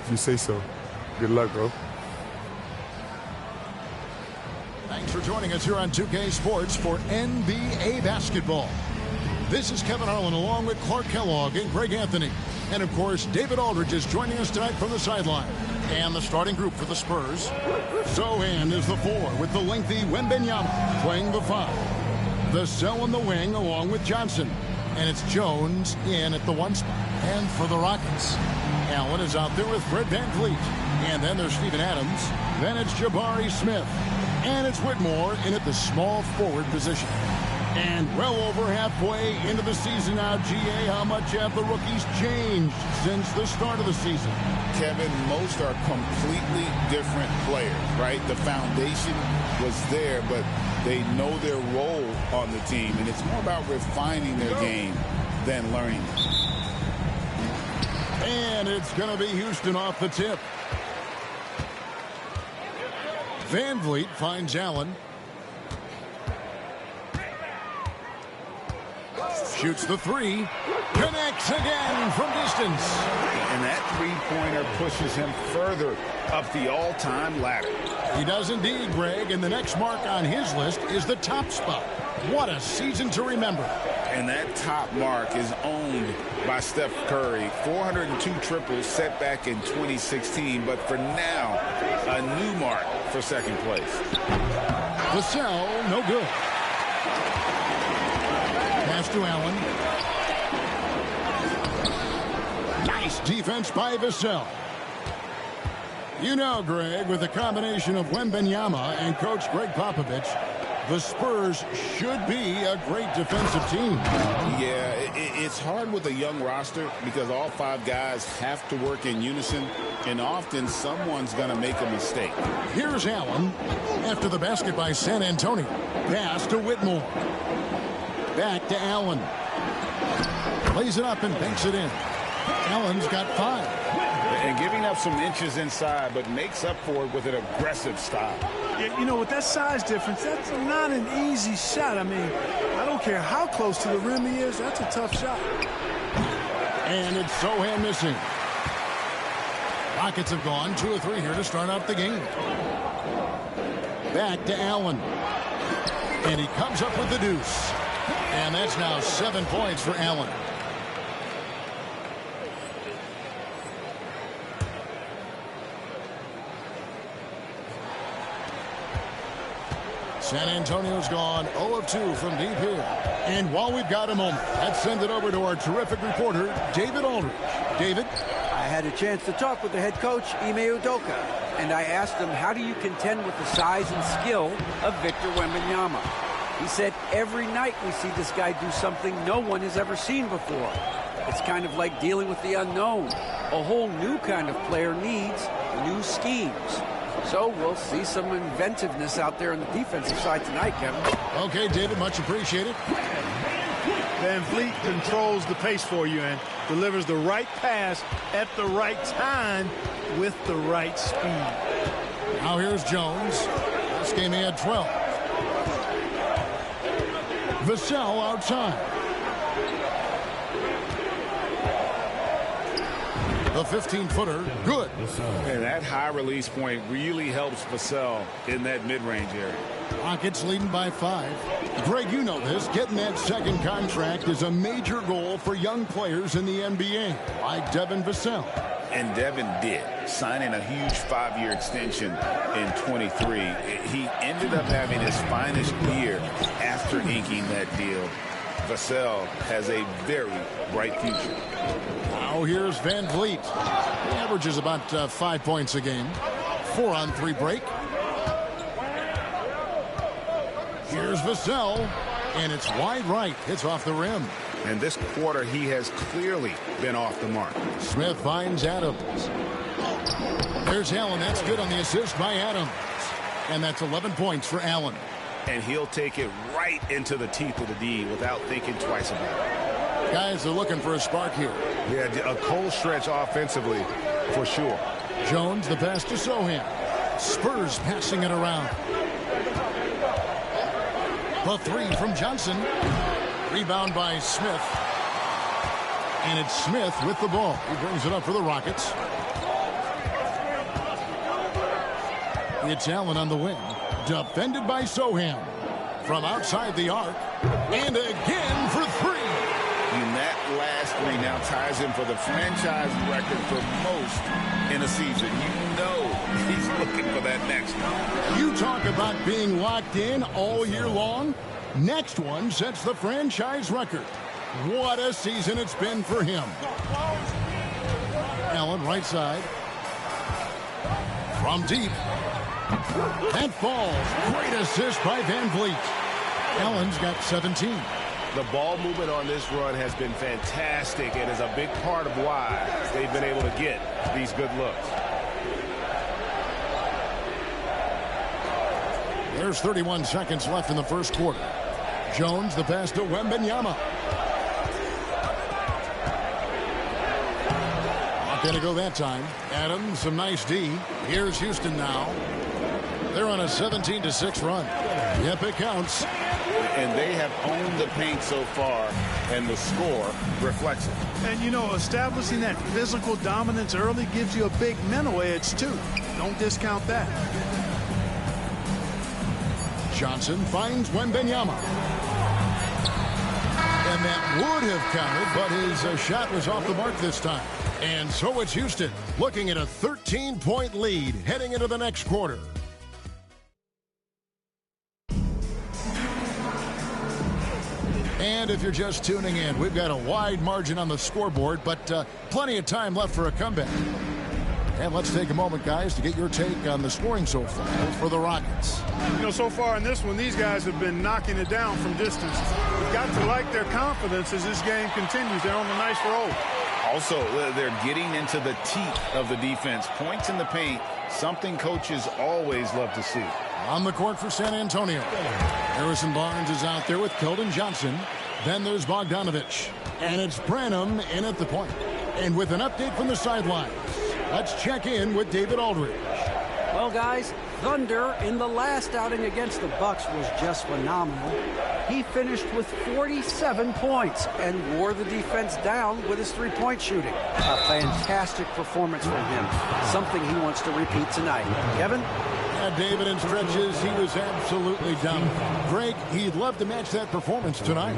If you say so. Good luck, bro. Thanks for joining us here on 2K Sports for NBA basketball. This is Kevin Harlan along with Clark Kellogg and Greg Anthony. And, of course, David Aldridge is joining us tonight from the sideline. And the starting group for the Spurs. Sohan is the 4 with the lengthy Wembanyama playing the 5. Vassell in the wing along with Johnson. And it's Jones in at the 1 spot. And for the Rockets, Allen is out there with Fred VanVleet. And then there's Steven Adams. Then it's Jabari Smith. And it's Whitmore in at the small forward position. And well over halfway into the season now, GA, how much have the rookies changed since the start of the season? Kevin, most are completely different players, right? The foundation was there, but they know their role on the team, and it's more about refining their game than learning it. And it's going to be Houston off the tip. VanVleet finds Allen. Shoots the 3. Connects again from distance. And that three-pointer pushes him further up the all-time ladder. He does indeed, Greg. And the next mark on his list is the top spot. What a season to remember. And that top mark is owned by Steph Curry. 402 triples set back in 2016. But for now, a new mark for second place. Vassell, no good. Pass to Allen. Nice defense by Vassell. You know, Greg, with the combination of Wembanyama and Coach Greg Popovich, the Spurs should be a great defensive team. Yeah, it's hard with a young roster because all 5 guys have to work in unison, and often someone's going to make a mistake. Here's Allen after the basket by San Antonio. Pass to Whitmore. Back to Allen. Plays it up and banks it in. Allen's got 5. And giving up some inches inside, but makes up for it with an aggressive style. Yeah, you know, with that size difference, that's not an easy shot. I mean, I don't care how close to the rim he is, that's a tough shot. And it's Sohan missing. Rockets have gone 2 of 3 here to start out the game. Back to Allen. And he comes up with the deuce. And that's now 7 points for Allen. San Antonio's gone 0 of 2 from deep here. And while we've got a moment, let's send it over to our terrific reporter, David Aldridge. David? I had a chance to talk with the head coach, Ime Udoka, and I asked him, how do you contend with the size and skill of Victor Wembanyama? He said, every night we see this guy do something no one has ever seen before. It's kind of like dealing with the unknown. A whole new kind of player needs new schemes. So we'll see some inventiveness out there on the defensive side tonight, Kevin. Okay, David, much appreciated. VanVleet controls the pace for you and delivers the right pass at the right time with the right speed. Now here's Jones. This game he had 12. Vassell outside. The 15-footer, good. And that high release point really helps Vassell in that mid-range area. Rockets leading by 5. Greg, you know this. Getting that second contract is a major goal for young players in the NBA, like Devin Vassell. And Devin did, signing a huge 5-year extension in 23. He ended up having his finest year after inking that deal. Vassell has a very bright future. Now here's VanVleet. He averages about 5 points a game. 4-on-3 break. Here's Vassell, and it's wide right. It's off the rim. And this quarter, he has clearly been off the mark. Smith finds Adams. There's Allen. That's good on the assist by Adams. And that's 11 points for Allen. And he'll take it right into the teeth of the D without thinking twice about it. Guys are looking for a spark here. Yeah, a cold stretch offensively, for sure. Jones, the pass to Sohan. Spurs passing it around. The 3 from Johnson. Rebound by Smith. And it's Smith with the ball. He brings it up for the Rockets. It's Allen on the wing. Defended by Soham. From outside the arc. And again for three. And that last three now ties him for the franchise record for most in a season. You know he's looking for that next one. You talk about being locked in all year long. Next one sets the franchise record. What a season it's been for him. Allen right side. From deep. That falls. Great assist by Van Vliet. Allen's got 17. The ball movement on this run has been fantastic and is a big part of why they've been able to get these good looks. There's 31 seconds left in the first quarter. Jones, the pass to Wembanyama. Not going to go that time. Adams, some nice D. Here's Houston now. They're on a 17-6 run. Yep, it counts. And they have owned the paint so far, and the score reflects it. And, you know, establishing that physical dominance early gives you a big mental edge, too. Don't discount that. Johnson finds Wembanyama. And that would have counted, but his shot was off the mark this time. And so it's Houston looking at a 13-point lead heading into the next quarter. And if you're just tuning in, we've got a wide margin on the scoreboard, but plenty of time left for a comeback. And let's take a moment, guys, to get your take on the scoring so far for the Rockets. You know, so far in this one, these guys have been knocking it down from distance. We've got to like their confidence as this game continues. They're on a nice roll. Also, they're getting into the teeth of the defense. Points in the paint, something coaches always love to see. On the court for San Antonio. Harrison Barnes is out there with Keldon Johnson. Then there's Bogdanovich. And it's Branham in at the point. And with an update from the sidelines, let's check in with David Aldridge. Well, guys, Thunder in the last outing against the Bucks was just phenomenal. He finished with 47 points and wore the defense down with his three-point shooting. A fantastic performance from him. Something he wants to repeat tonight. Kevin? Yeah, David, in stretches, he was absolutely dominant. Greg, he'd love to match that performance tonight.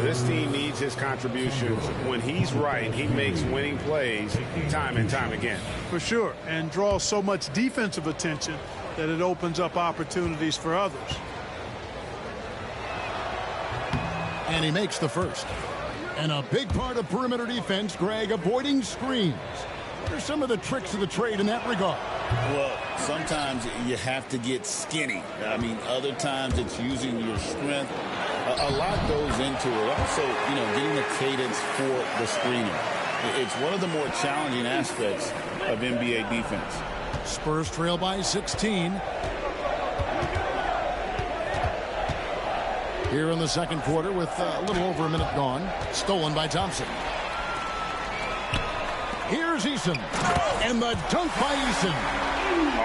This team needs his contributions. When he's right, he makes winning plays time and time again. For sure, and draws so much defensive attention that it opens up opportunities for others. And he makes the first. And a big part of perimeter defense, Greg, avoiding screens. What are some of the tricks of the trade in that regard? Well, sometimes you have to get skinny. I mean, other times it's using your strength. A lot goes into it. Also, you know, getting the cadence for the screening. It's one of the more challenging aspects of NBA defense. Spurs trail by 16. Here in the second quarter with a little over a minute gone. Stolen by Thompson. Here's Eason. And the dunk by Eason.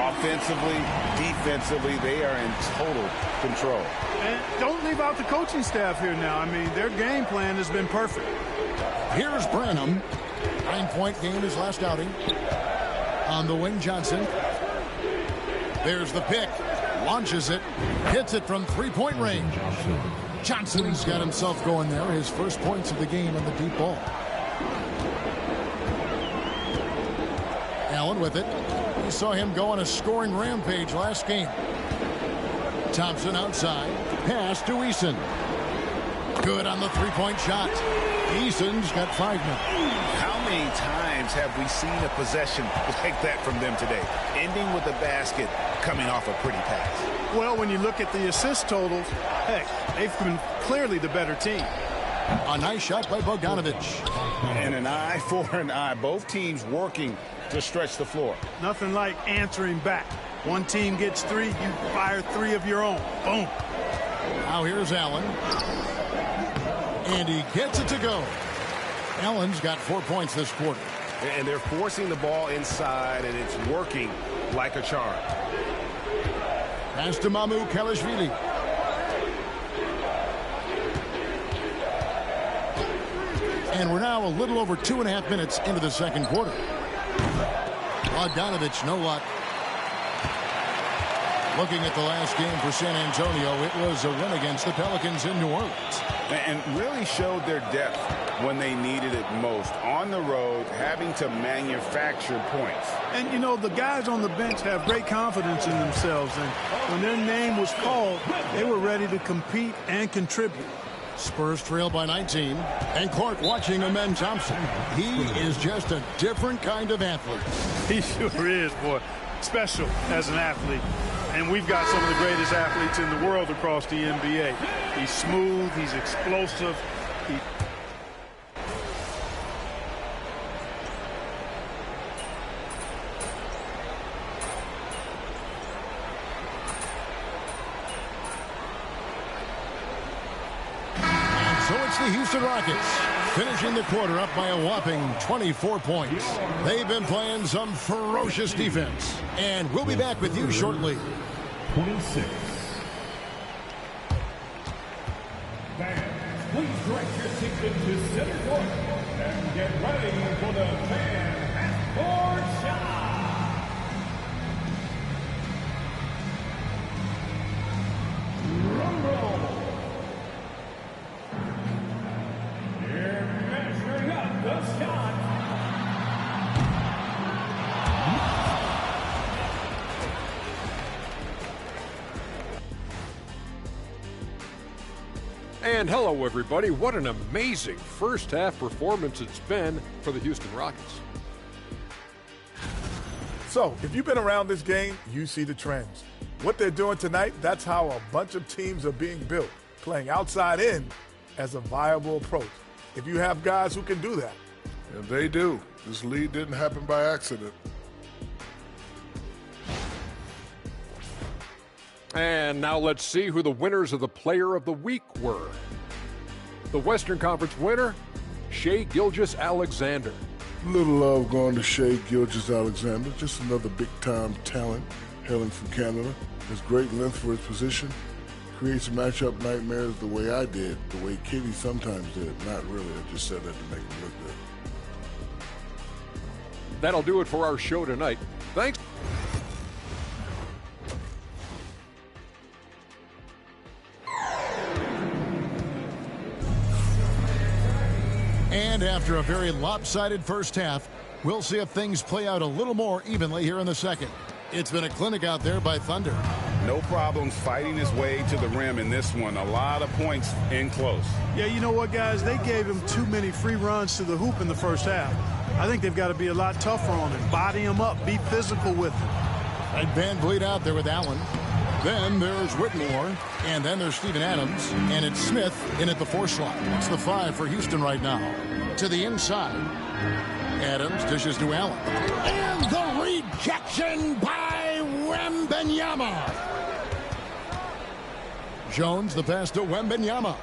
Offensively, defensively, they are in total control. And don't leave out the coaching staff here now. I mean, their game plan has been perfect. Here's Branham. 9-point game his last outing. On the wing, Johnson. There's the pick. Launches it. Hits it from three-point range. Johnson's got himself going there. His first points of the game on the deep ball. Allen with it. We saw him go on a scoring rampage last game. Thompson outside. Pass to Eason. Good on the three-point shot. Eason's got 5 now. How many times have we seen a possession like that from them today? Ending with a basket, coming off a pretty pass. Well, when you look at the assist totals, heck, they've been clearly the better team. A nice shot by Bogdanovich. And an eye for an eye. Both teams working to stretch the floor. Nothing like answering back. One team gets 3, you fire 3 of your own. Boom. Now here's Allen. And he gets it to go. Allen's got 4 points this quarter. And they're forcing the ball inside, and it's working like a charm. Pass to Mamu Kalashvili. And we're now a little over 2.5 minutes into the second quarter. Bogdanovich, no luck. Looking at the last game for San Antonio, it was a win against the Pelicans in New Orleans. And really showed their depth when they needed it most. On the road, having to manufacture points. And, you know, the guys on the bench have great confidence in themselves. And when their name was called, they were ready to compete and contribute. Spurs trail by 19. And Clark watching Amen Thompson. He is just a different kind of athlete. He sure is, boy. Special as an athlete. And we've got some of the greatest athletes in the world across the NBA. He's smooth. He's explosive. And so it's the Houston Rockets finishing the quarter up by a whopping 24 points. They've been playing some ferocious defense. And we'll be back with you shortly. 26. Fans, please direct your attention to center court and get ready for the fan half-court shot. Rumble. Here measuring up the shot. And hello, everybody. What an amazing first-half performance it's been for the Houston Rockets. So, if you've been around this game, you see the trends. What they're doing tonight, that's how a bunch of teams are being built, playing outside in as a viable approach. If you have guys who can do that. And they do. This lead didn't happen by accident. And now let's see who the winners of the Player of the Week were. The Western Conference winner, Shai Gilgeous-Alexander. Little love going to Shai Gilgeous-Alexander. Just another big-time talent hailing from Canada. Has great length for his position. Creates matchup nightmares the way I did, the way Kitty sometimes did. Not really. I just said that to make him look good. That'll do it for our show tonight. Thanks. And after a very lopsided first half, we'll see if things play out a little more evenly here in the second. It's been a clinic out there by Thunder. No problems fighting his way to the rim in this one. A lot of points in close. Yeah, you know what, guys? They gave him too many free runs to the hoop in the first half. I think they've got to be a lot tougher on him. Body him up. Be physical with him. And Van Vliet out there with Allen. Then there's Whitmore. And then there's Steven Adams. And it's Smith in at the 4 slot. It's the 5 for Houston right now. To the inside. Adams dishes to Allen. And the rejection by Wembanyama. Jones, the pass to Wembanyama.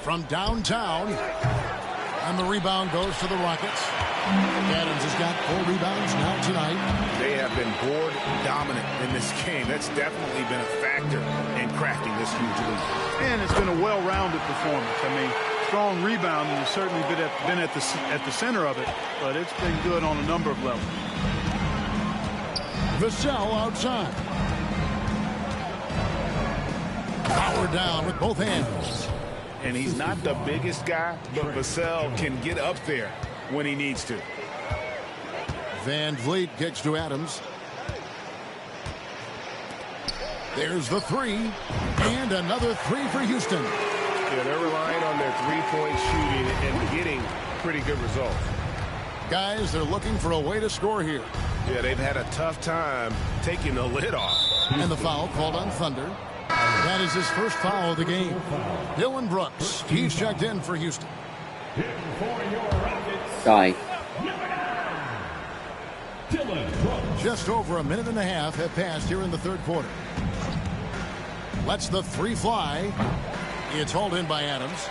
From downtown. And the rebound goes to the Rockets. Adams has got 4 rebounds now tonight. They have been board dominant in this game. That's definitely been a factor in crafting this huge lead. And it's been a well-rounded performance. I mean, strong rebounding has certainly been at the center of it, but it's been good on a number of levels. Vassell outside. Power down with both hands. And he's not the biggest guy, but Vassell can get up there when he needs to. Van Vliet gets to Adams. There's the 3. And another 3 for Houston. Yeah, they're relying on their three-point shooting and getting pretty good results. Guys, they're looking for a way to score here. Yeah, they've had a tough time taking the lid off. And the foul called on Thunder. That is his first foul of the game. Dylan Brooks, he's checked in for Houston. Guy. Just over a minute and a half have passed here in the third quarter. Lets the 3 fly. It's hauled in by Adams.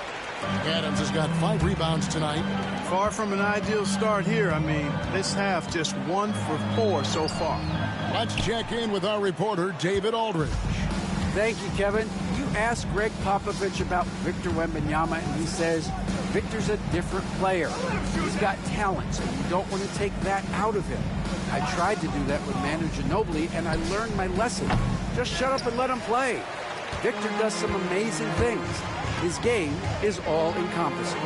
Adams has got 5 rebounds tonight. Far from an ideal start here. I mean, this half just 1 for 4 so far. Let's check in with our reporter, David Aldridge. Thank you, Kevin. You ask Greg Popovich about Victor Wembanyama, and he says Victor's a different player. He's got talent, so you don't want to take that out of him. I tried to do that with Manu Ginobili, and I learned my lesson. Just shut up and let him play. Victor does some amazing things. His game is all-encompassing.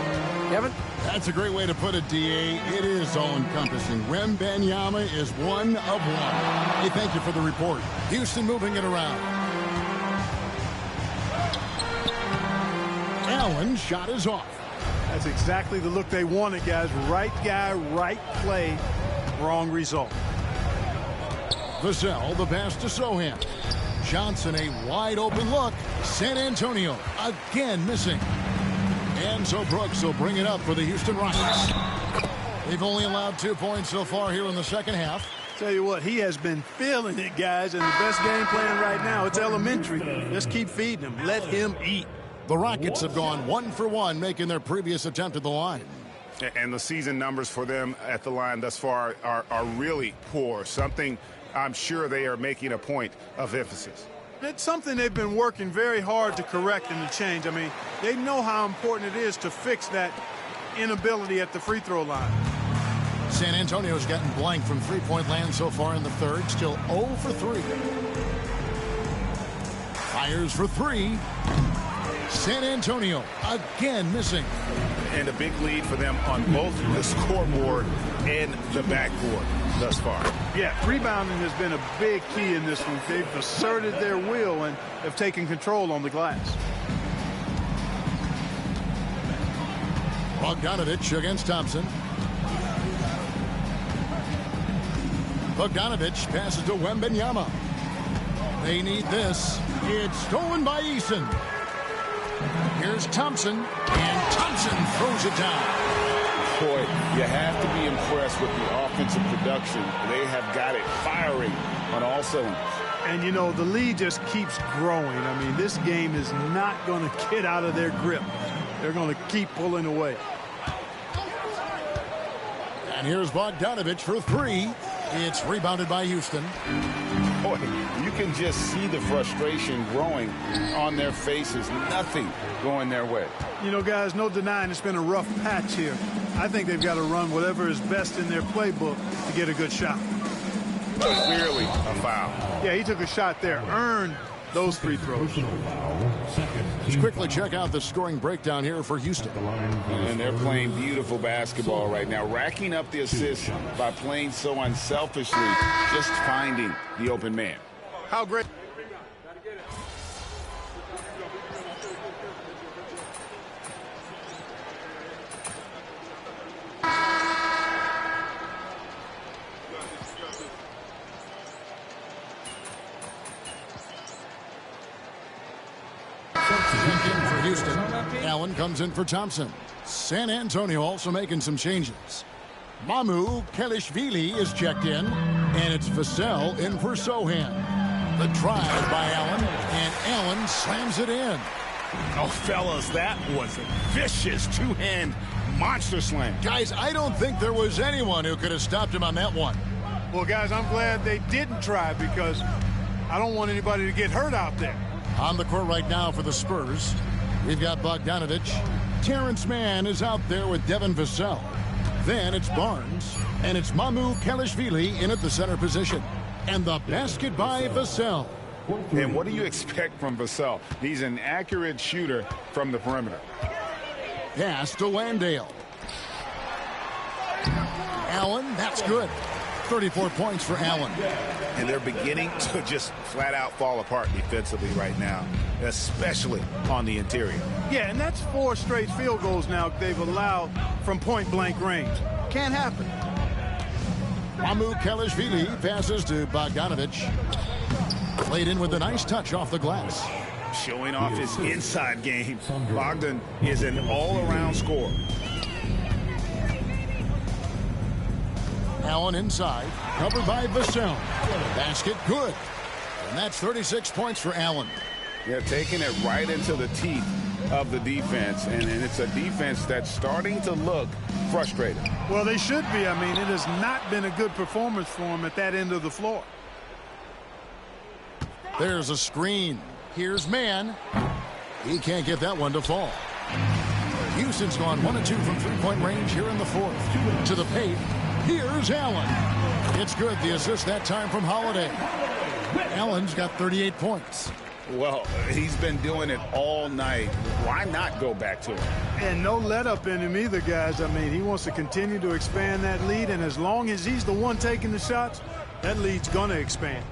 Kevin? That's a great way to put it, D.A. It is all-encompassing. Wembanyama is one of one. Hey, thank you for the report. Houston moving it around. Allen's shot is off. That's exactly the look they wanted, guys. Right guy, right play, wrong result. Vassell, the pass to Sohan. Johnson, a wide-open look. San Antonio again missing. And so Brooks will bring it up for the Houston Rockets. They've only allowed 2 points so far here in the second half. Tell you what, he has been feeling it, guys, and the best game plan right now, it's elementary. Just keep feeding him. Let him eat. The Rockets have gone 1 for 1, making their previous attempt at the line. And the season numbers for them at the line thus far are really poor. Something I'm sure they are making a point of emphasis. It's something they've been working very hard to correct and to change. I mean, they know how important it is to fix that inability at the free throw line. San Antonio's gotten blank from three-point land so far in the third. Still 0 for 3. Fires for 3. San Antonio again missing. And a big lead for them on both the scoreboard and the backboard thus far. Yeah, rebounding has been a big key in this one. They've asserted their will and have taken control on the glass. Bogdanovich against Thompson. Bogdanovich passes to Wembanyama. They need this. It's stolen by Eason. Here's Thompson, and Thompson throws it down. Boy, you have to be impressed with the offensive production. They have got it firing on all cylinders. And, you know, the lead just keeps growing. I mean, this game is not going to get out of their grip. They're going to keep pulling away. And here's Bogdanovich for 3. It's rebounded by Houston. Boy, you can just see the frustration growing on their faces. Nothing going their way. You know, guys, no denying it's been a rough patch here. I think they've got to run whatever is best in their playbook to get a good shot. Clearly a foul. Yeah, he took a shot there. Earned those free throws. Let's quickly check out the scoring breakdown here for Houston. And they're playing beautiful basketball right now, racking up the assists by playing so unselfishly, just finding the open man. How great. For Houston, Allen comes in for Thompson. San Antonio also making some changes. Mamu Kelishvili is checked in, and it's Vassell in for Sohan. The drive by Allen, and Allen slams it in. Oh, fellas, that was a vicious two-hand monster slam. Guys, I don't think there was anyone who could have stopped him on that one. Well, guys, I'm glad they didn't try because I don't want anybody to get hurt out there. On the court right now for the Spurs, we've got Bogdanovich. Terrence Mann is out there with Devin Vassell. Then it's Barnes, and it's Mamu Kelishvili in at the center position. And the basket by Vassell. And what do you expect from Vassell? He's an accurate shooter from the perimeter. Pass to Landale. Allen, that's good. 34 points for Allen. And they're beginning to just flat out fall apart defensively right now, especially on the interior. Yeah, and that's 4 straight field goals now they've allowed from point-blank range. Can't happen. Mamu Kelishvili passes to Bogdanovich. Played in with a nice touch off the glass. Showing off his inside game. Bogdan is an all-around scorer. Allen inside, covered by Vassell. Basket good. And that's 36 points for Allen. They're taking it right into the teeth of the defense, and it's a defense that's starting to look frustrated. Well, they should be. I mean, it has not been a good performance for them at that end of the floor. There's a screen. Here's Mann. He can't get that one to fall. Houston's gone 1 of 2 from three-point range here in the fourth. To the paint. Here's Allen. It's good. The assist that time from Holiday. Allen's got 38 points. Well, he's been doing it all night. Why not go back to it? And no let up in him either, guys. I mean, he wants to continue to expand that lead, and as long as he's the one taking the shots, that lead's going to expand.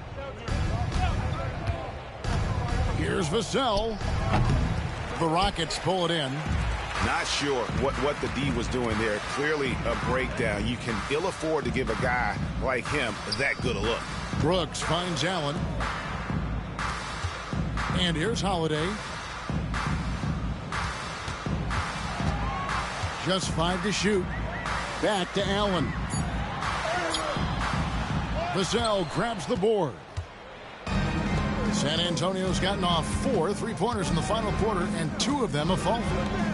Here's Vassell. The Rockets pull it in. Not sure what the D was doing there. Clearly a breakdown. You can ill afford to give a guy like him that good a look. Brooks finds Allen. And here's Holiday. Just 5 to shoot. Back to Allen. Vassell grabs the board. San Antonio's gotten off 4 3-pointers in the final quarter, and 2 of them have fallen.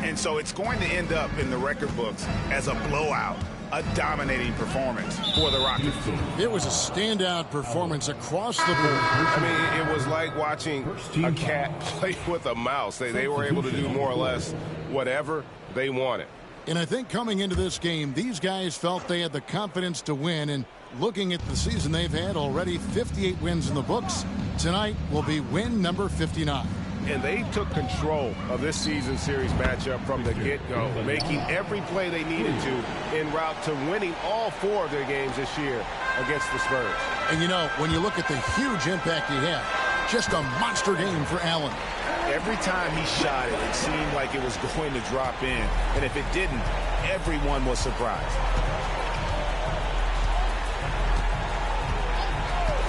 And so it's going to end up in the record books as a blowout, a dominating performance for the Rockets. It was a standout performance across the board. I mean, it was like watching a cat play with a mouse. They were able to do more or less whatever they wanted. And I think coming into this game, these guys felt they had the confidence to win. And looking at the season they've had, already 58 wins in the books. Tonight will be win number 59. And they took control of this season series matchup from the get-go, making every play they needed to en route to winning all 4 of their games this year against the Spurs. And you know, when you look at the huge impact he had, just a monster game for Allen. Every time he shot it, it seemed like it was going to drop in. And if it didn't, everyone was surprised.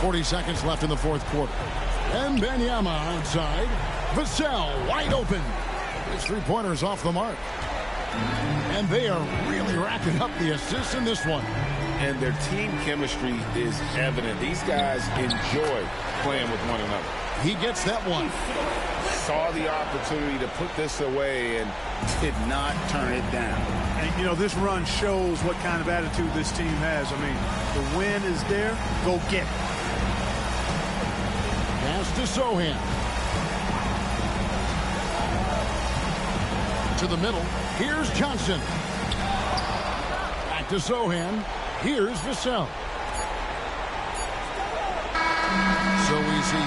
40 seconds left in the fourth quarter. And Wembanyama outside. Vassell wide open. His three-pointer's off the mark. And they are really racking up the assists in this one. And their team chemistry is evident. These guys enjoy playing with one another. He gets that one. Saw the opportunity to put this away and did not turn it down. And, you know, this run shows what kind of attitude this team has. I mean, the win is there. Go get it. Pass to Sohan. To the middle. Here's Johnson. Back to Sohan. Here's Vassell. So we see